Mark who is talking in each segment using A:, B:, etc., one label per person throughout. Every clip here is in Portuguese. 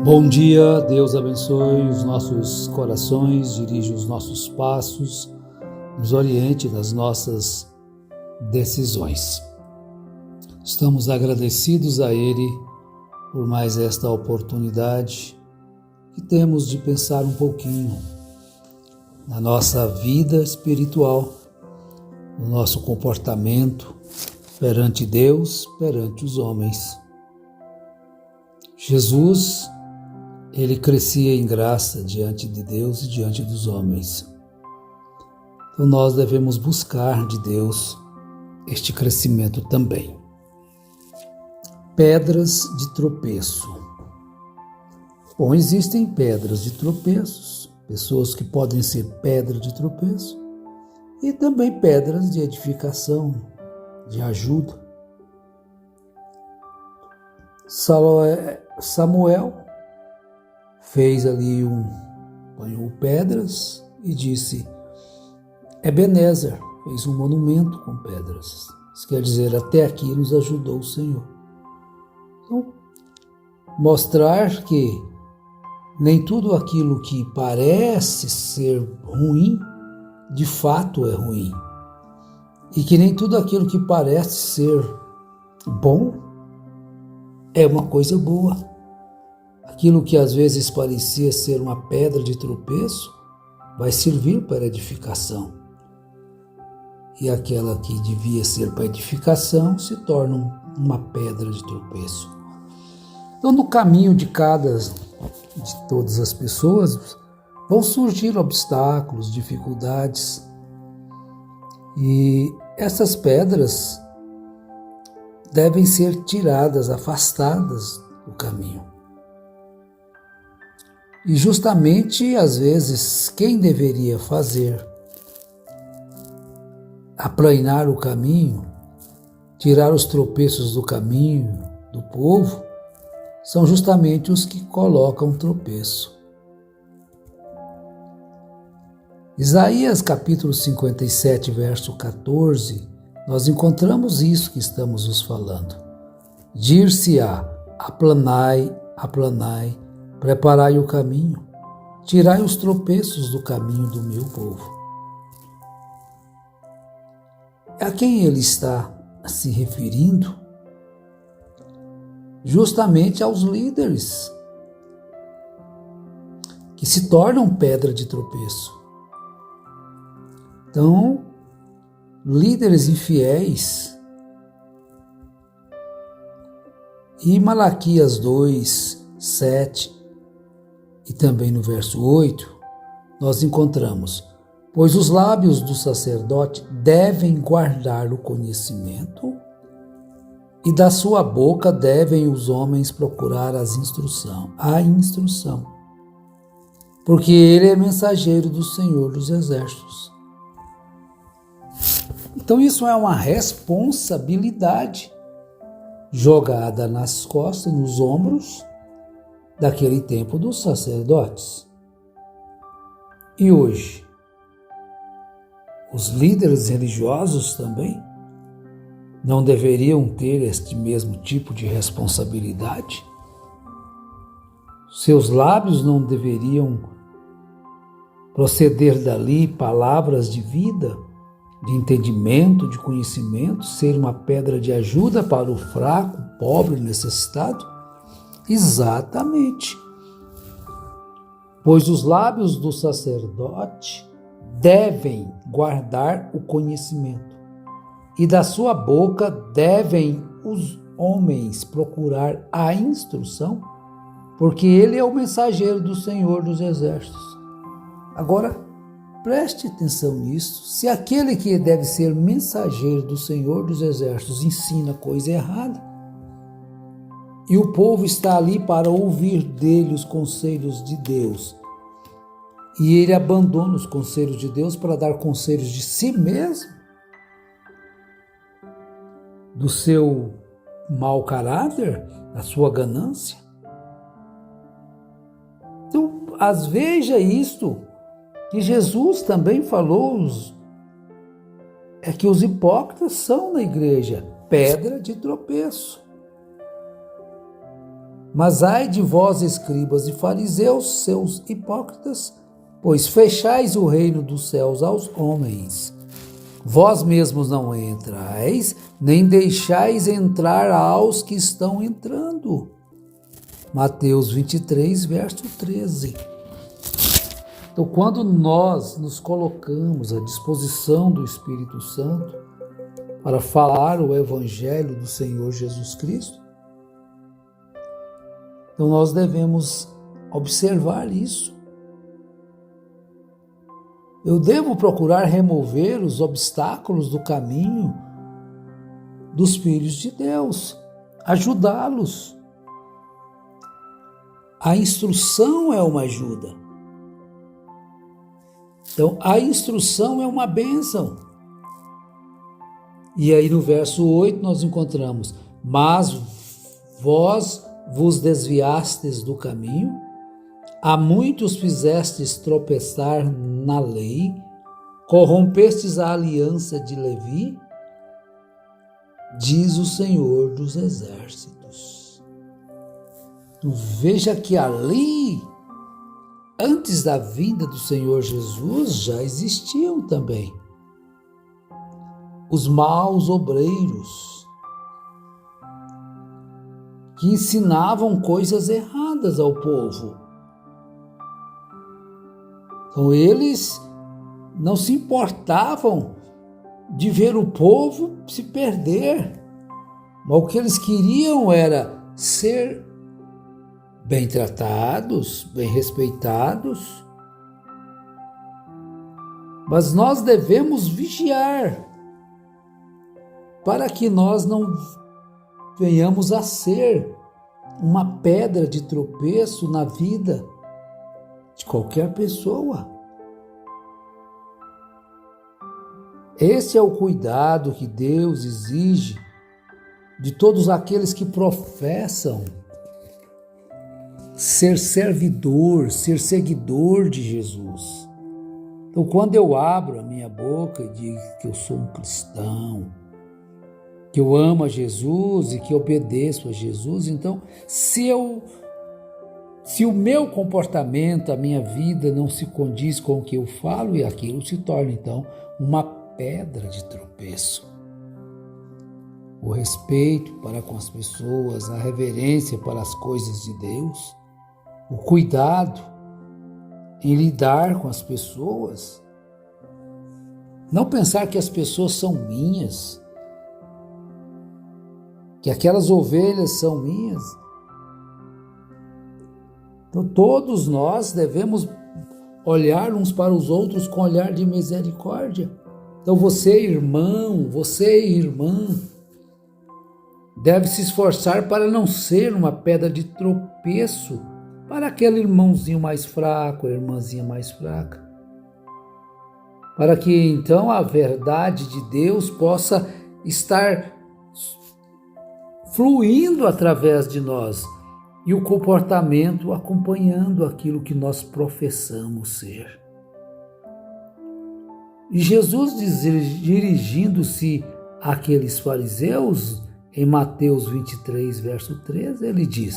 A: Bom dia, Deus abençoe os nossos corações, dirija os nossos passos, nos oriente nas nossas decisões. Estamos agradecidos a Ele por mais esta oportunidade que temos de pensar um pouquinho na nossa vida espiritual, no nosso comportamento perante Deus, perante os homens. Jesus, ele crescia em graça diante de Deus e diante dos homens. Então nós devemos buscar de Deus este crescimento também. Pedras de tropeço. Bom, existem pedras de tropeços, pessoas que podem ser pedra de tropeço, e também pedras de edificação, de ajuda. Samuel fez ali apanhou pedras e disse: Ebenezer, fez um monumento com pedras. Isso quer dizer, até aqui nos ajudou o Senhor. Então, mostrar que nem tudo aquilo que parece ser ruim, de fato é ruim. E que nem tudo aquilo que parece ser bom é uma coisa boa. Aquilo que às vezes parecia ser uma pedra de tropeço vai servir para edificação. E aquela que devia ser para edificação se torna uma pedra de tropeço. Então, no caminho de todas as pessoas, vão surgir obstáculos, dificuldades. E essas pedras devem ser tiradas, afastadas do caminho. E justamente, às vezes, quem deveria aplanar o caminho, tirar os tropeços do caminho do povo, são justamente os que colocam tropeço. Isaías capítulo 57, verso 14, nós encontramos isso que estamos nos falando. Dir-se-á, aplanai, aplanai, preparai o caminho, tirai os tropeços do caminho do meu povo. A quem ele está se referindo? Justamente aos líderes, que se tornam pedra de tropeço. Então, líderes infiéis. E Malaquias 2, 7 e também no verso 8, nós encontramos: pois os lábios do sacerdote devem guardar o conhecimento, e da sua boca devem os homens procurar a instrução, porque ele é mensageiro do Senhor dos Exércitos. Então isso é uma responsabilidade jogada nas costas, nos ombros daquele tempo dos sacerdotes. E hoje, os líderes religiosos também não deveriam ter este mesmo tipo de responsabilidade? Seus lábios não deveriam proceder dali palavras de vida, de entendimento, de conhecimento, ser uma pedra de ajuda para o fraco, pobre, necessitado? Exatamente. Pois os lábios do sacerdote devem guardar o conhecimento, e da sua boca devem os homens procurar a instrução, porque ele é o mensageiro do Senhor dos Exércitos. Agora, preste atenção nisso. Se aquele que deve ser mensageiro do Senhor dos Exércitos ensina coisa errada, e o povo está ali para ouvir dele os conselhos de Deus, e ele abandona os conselhos de Deus para dar conselhos de si mesmo, do seu mau caráter, da sua ganância. Então, veja isto, que Jesus também falou, é que os hipócritas são na igreja pedra de tropeço. Mas ai de vós, escribas e fariseus, seus hipócritas, pois fechais o reino dos céus aos homens. Vós mesmos não entrais, nem deixais entrar aos que estão entrando. Mateus 23, verso 13. Então, quando nós nos colocamos à disposição do Espírito Santo para falar o Evangelho do Senhor Jesus Cristo, então nós devemos observar isso. Eu devo procurar remover os obstáculos do caminho dos filhos de Deus, ajudá-los. A instrução é uma ajuda. Então, a instrução é uma bênção. E aí no verso 8 nós encontramos: mas vós vos desviastes do caminho, a muitos fizestes tropeçar na lei, corrompestes a aliança de Levi, diz o Senhor dos Exércitos. Então, veja que ali, antes da vinda do Senhor Jesus, já existiam também os maus obreiros que ensinavam coisas erradas ao povo. Então eles não se importavam de ver o povo se perder, mas o que eles queriam era ser bem tratados, bem respeitados. Mas nós devemos vigiar para que nós não venhamos a ser uma pedra de tropeço na vida de qualquer pessoa. Esse é o cuidado que Deus exige de todos aqueles que professam ser servidor, ser seguidor de Jesus. Então, quando eu abro a minha boca e digo que eu sou um cristão, que eu amo a Jesus e que obedeço a Jesus, então, se o meu comportamento, a minha vida não se condiz com o que eu falo, e aquilo se torna, então, uma pedra de tropeço. O respeito para com as pessoas, a reverência para as coisas de Deus, o cuidado em lidar com as pessoas. Não pensar que as pessoas são minhas, que aquelas ovelhas são minhas. Então, todos nós devemos olhar uns para os outros com olhar de misericórdia. Então, você, irmão, você, irmã, deve se esforçar para não ser uma pedra de tropeço para aquele irmãozinho mais fraco, a irmãzinha mais fraca. Para que, então, a verdade de Deus possa estar fluindo através de nós e o comportamento acompanhando aquilo que nós professamos ser. E Jesus, dirigindo-se àqueles fariseus, em Mateus 23, verso 13, ele diz: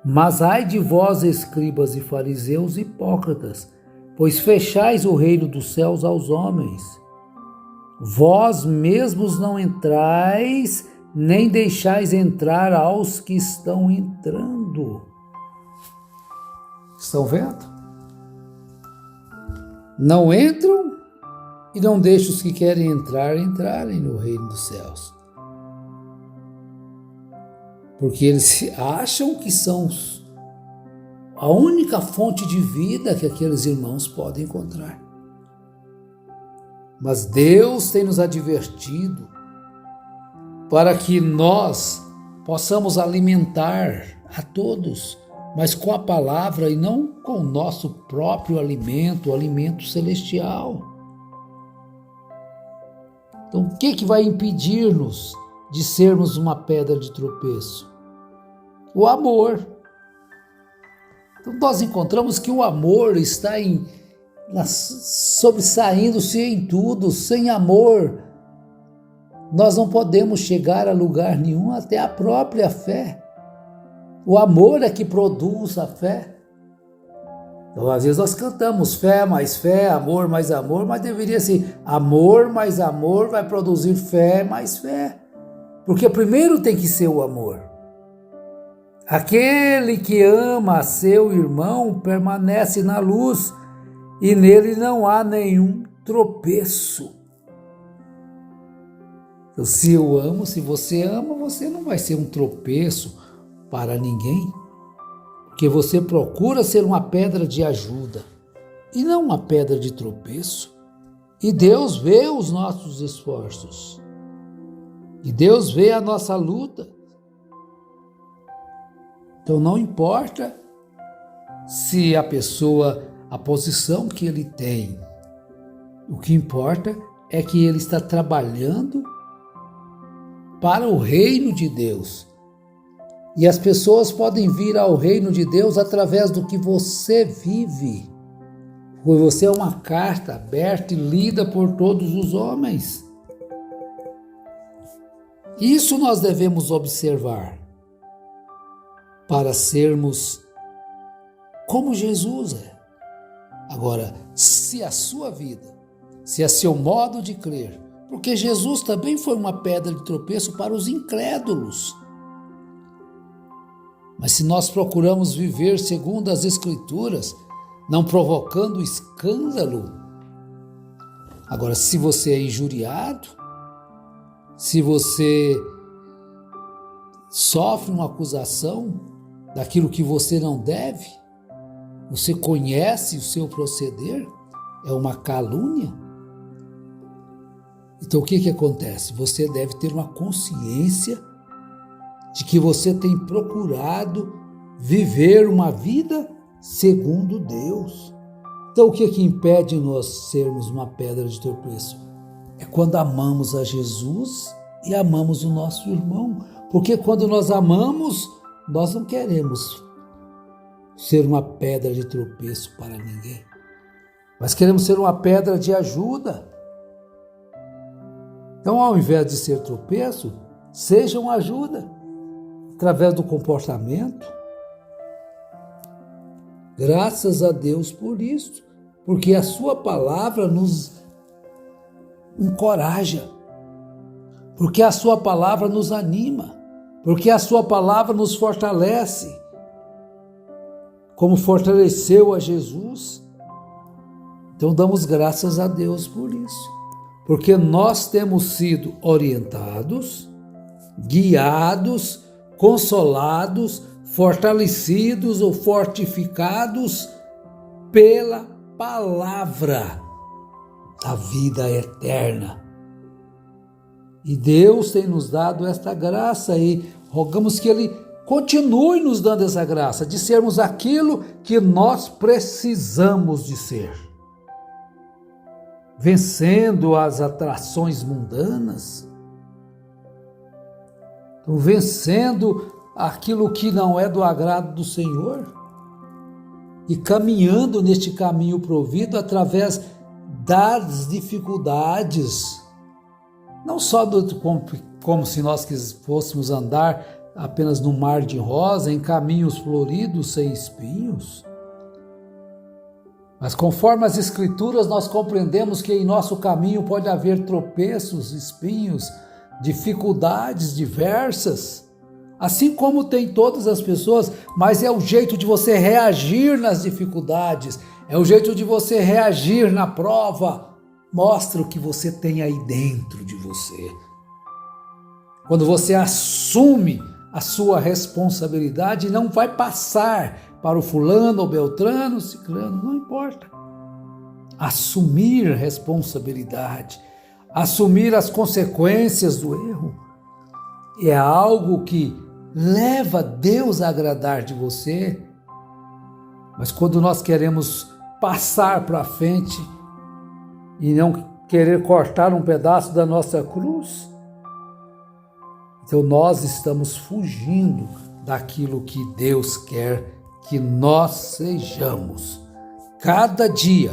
A: mas ai de vós, escribas e fariseus hipócritas, pois fechais o reino dos céus aos homens. Vós mesmos não entrais, nem deixais entrar aos que estão entrando. Estão vendo? Não entram e não deixam os que querem entrar entrarem no reino dos céus. Porque eles acham que são a única fonte de vida que aqueles irmãos podem encontrar. Mas Deus tem nos advertido para que nós possamos alimentar a todos, mas com a palavra e não com o nosso próprio alimento, o alimento celestial. Então, o que vai impedir-nos de sermos uma pedra de tropeço? O amor. Então, nós encontramos que o amor está sobressaindo-se em tudo. Sem amor, nós não podemos chegar a lugar nenhum, até a própria fé. O amor é que produz a fé. Então, às vezes nós cantamos fé mais fé, amor mais amor, mas deveria ser amor mais amor vai produzir fé mais fé. Porque primeiro tem que ser o amor. Aquele que ama a seu irmão permanece na luz e nele não há nenhum tropeço. Então, se eu amo, se você ama, você não vai ser um tropeço para ninguém, porque você procura ser uma pedra de ajuda e não uma pedra de tropeço. E Deus vê os nossos esforços. E Deus vê a nossa luta. Então não importa se a posição que ele tem. O que importa é que ele está trabalhando para o reino de Deus. E as pessoas podem vir ao reino de Deus através do que você vive. Pois você é uma carta aberta e lida por todos os homens. Isso nós devemos observar para sermos como Jesus é. Agora, se a sua vida, se é seu modo de crer, porque Jesus também foi uma pedra de tropeço para os incrédulos. Mas se nós procuramos viver segundo as Escrituras, não provocando escândalo, agora, se você é injuriado, se você sofre uma acusação daquilo que você não deve, você conhece o seu proceder, é uma calúnia. Então o que acontece? Você deve ter uma consciência de que você tem procurado viver uma vida segundo Deus. Então o que impede nós sermos uma pedra de tropeço? É quando amamos a Jesus e amamos o nosso irmão. Porque quando nós amamos, nós não queremos ser uma pedra de tropeço para ninguém. Mas queremos ser uma pedra de ajuda. Então, ao invés de ser tropeço, seja uma ajuda. Através do comportamento. Graças a Deus por isso. Porque a sua palavra nos encoraja. Porque a sua palavra nos anima. Porque a sua palavra nos fortalece. Como fortaleceu a Jesus. Então damos graças a Deus por isso. Porque nós temos sido orientados, guiados, consolados, fortalecidos ou fortificados pela palavra da vida eterna. E Deus tem nos dado esta graça e rogamos que Ele continue nos dando essa graça de sermos aquilo que nós precisamos de ser. Vencendo as atrações mundanas, vencendo aquilo que não é do agrado do Senhor e caminhando neste caminho provido através das dificuldades, não só como se nós fôssemos andar apenas no mar de rosa, em caminhos floridos sem espinhos, mas conforme as Escrituras nós compreendemos que em nosso caminho pode haver tropeços, espinhos, dificuldades diversas, assim como tem todas as pessoas, mas é o jeito de você reagir nas dificuldades, é o jeito de você reagir na prova, mostra o que você tem aí dentro de você. Quando você assume a sua responsabilidade, não vai passar para o fulano ou beltrano, ciclano, não importa. Assumir responsabilidade, assumir as consequências do erro, é algo que leva Deus a agradar de você. Mas quando nós queremos passar para frente e não querer cortar um pedaço da nossa cruz, então nós estamos fugindo daquilo que Deus quer que nós sejamos, cada dia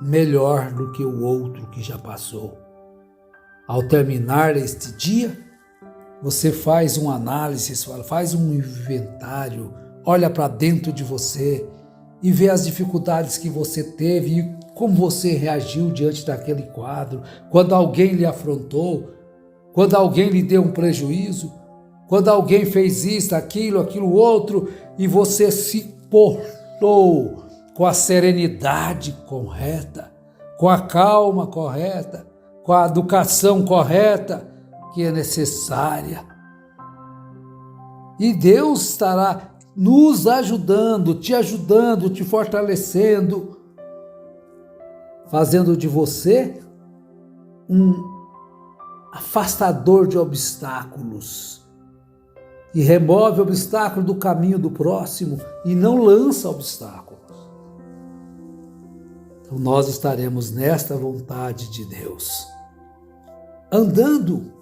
A: melhor do que o outro que já passou. Ao terminar este dia, você faz uma análise, faz um inventário, olha para dentro de você e vê as dificuldades que você teve e como você reagiu diante daquele quadro, quando alguém lhe afrontou, quando alguém lhe deu um prejuízo, quando alguém fez isso, aquilo outro, e você se portou com a serenidade correta, com a calma correta, com a educação correta que é necessária. E Deus estará nos ajudando, te fortalecendo, fazendo de você um afastador de obstáculos e remove o obstáculo do caminho do próximo e não lança obstáculos. Então nós estaremos nesta vontade de Deus, andando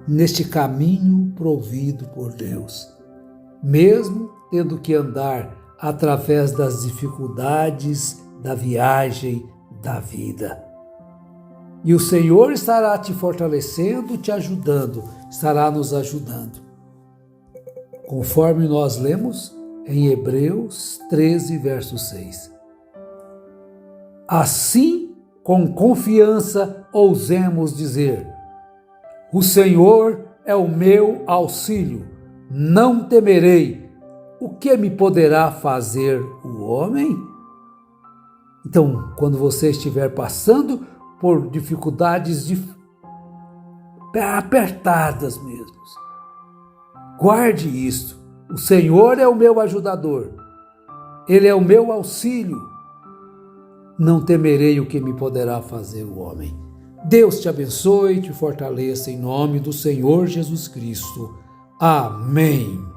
A: neste caminho provido por Deus, mesmo tendo que andar através das dificuldades da viagem da vida. E o Senhor estará te fortalecendo, te ajudando, estará nos ajudando. Conforme nós lemos em Hebreus 13, verso 6. Assim, com confiança, ousemos dizer: o Senhor é o meu auxílio, não temerei. O que me poderá fazer o homem? Então, quando você estiver passando por dificuldades apertadas mesmo, guarde isto: o Senhor é o meu ajudador, Ele é o meu auxílio, não temerei o que me poderá fazer o homem. Deus te abençoe e te fortaleça em nome do Senhor Jesus Cristo. Amém.